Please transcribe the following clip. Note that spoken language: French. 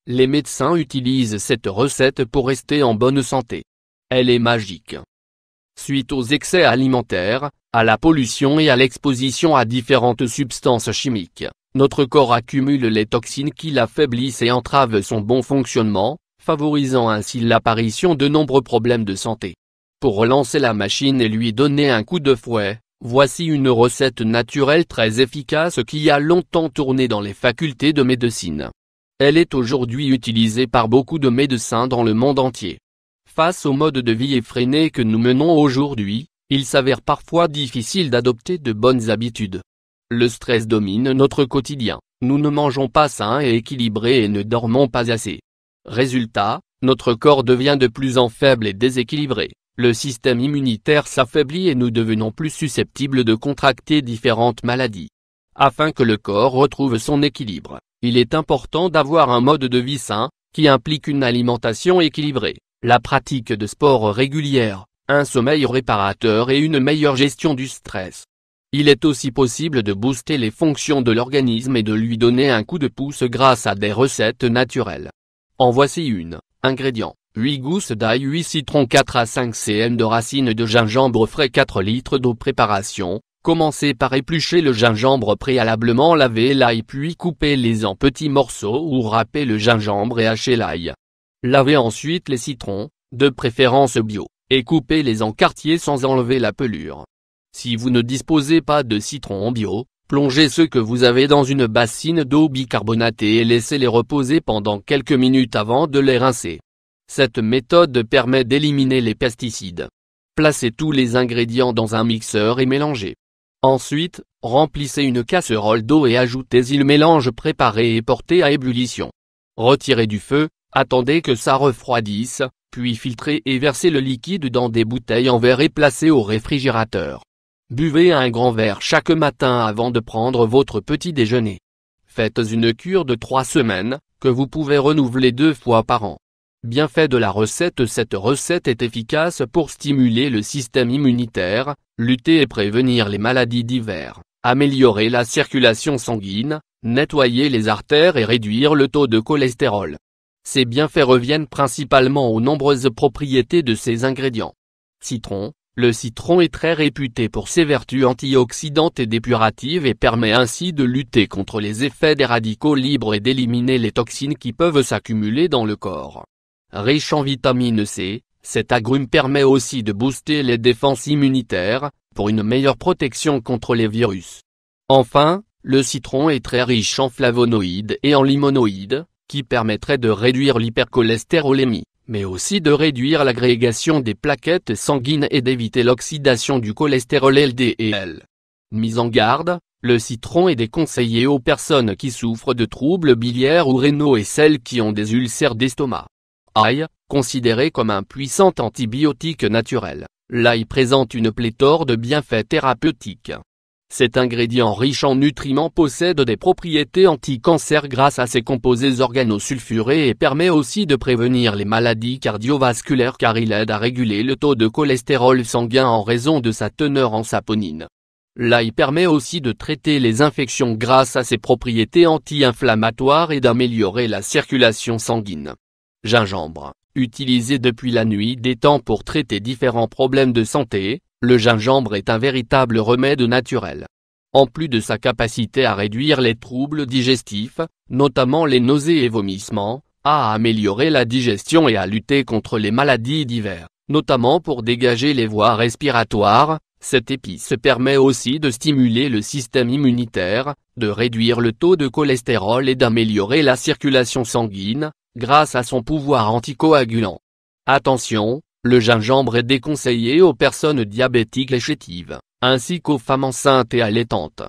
Les médecins utilisent cette recette pour rester en bonne santé. Elle est magique. Suite aux excès alimentaires, à la pollution et à l'exposition à différentes substances chimiques, notre corps accumule les toxines qui l'affaiblissent et entravent son bon fonctionnement, favorisant ainsi l'apparition de nombreux problèmes de santé. Pour relancer la machine et lui donner un coup de fouet, voici une recette naturelle très efficace qui a longtemps tourné dans les facultés de médecine. Elle est aujourd'hui utilisée par beaucoup de médecins dans le monde entier. Face au mode de vie effréné que nous menons aujourd'hui, il s'avère parfois difficile d'adopter de bonnes habitudes. Le stress domine notre quotidien, nous ne mangeons pas sain et équilibré et ne dormons pas assez. Résultat, notre corps devient de plus en faible et déséquilibré, le système immunitaire s'affaiblit et nous devenons plus susceptibles de contracter différentes maladies. Afin que le corps retrouve son équilibre, il est important d'avoir un mode de vie sain, qui implique une alimentation équilibrée, la pratique de sport régulière, un sommeil réparateur et une meilleure gestion du stress. Il est aussi possible de booster les fonctions de l'organisme et de lui donner un coup de pouce grâce à des recettes naturelles. En voici une. Ingrédients: 8 gousses d'ail, 8 citrons, 4 à 5 cm de racines de gingembre frais, 4 litres d'eau. Préparation: commencez par éplucher le gingembre préalablement laver l'ail puis coupez-les en petits morceaux ou râpez le gingembre et hachez l'ail. Lavez ensuite les citrons, de préférence bio, et coupez-les en quartiers sans enlever la pelure. Si vous ne disposez pas de citrons bio, plongez ceux que vous avez dans une bassine d'eau bicarbonatée et laissez-les reposer pendant quelques minutes avant de les rincer. Cette méthode permet d'éliminer les pesticides. Placez tous les ingrédients dans un mixeur et mélangez. Ensuite, remplissez une casserole d'eau et ajoutez-y le mélange préparé et portez à ébullition. Retirez du feu, attendez que ça refroidisse, puis filtrez et versez le liquide dans des bouteilles en verre et placez au réfrigérateur. Buvez un grand verre chaque matin avant de prendre votre petit déjeuner. Faites une cure de 3 semaines, que vous pouvez renouveler 2 fois par an. Bienfait de la recette: cette recette est efficace pour stimuler le système immunitaire, lutter et prévenir les maladies diverses, améliorer la circulation sanguine, nettoyer les artères et réduire le taux de cholestérol. Ces bienfaits reviennent principalement aux nombreuses propriétés de ces ingrédients. Citron: le citron est très réputé pour ses vertus antioxydantes et dépuratives et permet ainsi de lutter contre les effets des radicaux libres et d'éliminer les toxines qui peuvent s'accumuler dans le corps. Riche en vitamine C, cet agrume permet aussi de booster les défenses immunitaires, pour une meilleure protection contre les virus. Enfin, le citron est très riche en flavonoïdes et en limonoïdes, qui permettraient de réduire l'hypercholestérolémie, mais aussi de réduire l'agrégation des plaquettes sanguines et d'éviter l'oxydation du cholestérol LDL. Mise en garde, le citron est déconseillé aux personnes qui souffrent de troubles biliaires ou rénaux et celles qui ont des ulcères d'estomac. Ail, considéré comme un puissant antibiotique naturel, l'ail présente une pléthore de bienfaits thérapeutiques. Cet ingrédient riche en nutriments possède des propriétés anti-cancer grâce à ses composés organosulfurés et permet aussi de prévenir les maladies cardiovasculaires car il aide à réguler le taux de cholestérol sanguin en raison de sa teneur en saponine. L'ail permet aussi de traiter les infections grâce à ses propriétés anti-inflammatoires et d'améliorer la circulation sanguine. Gingembre, utilisé depuis la nuit des temps pour traiter différents problèmes de santé, le gingembre est un véritable remède naturel. En plus de sa capacité à réduire les troubles digestifs, notamment les nausées et vomissements, à améliorer la digestion et à lutter contre les maladies diverses, notamment pour dégager les voies respiratoires, cette épice permet aussi de stimuler le système immunitaire, de réduire le taux de cholestérol et d'améliorer la circulation sanguine, grâce à son pouvoir anticoagulant. Attention, le gingembre est déconseillé aux personnes diabétiques et chétives, ainsi qu'aux femmes enceintes et allaitantes.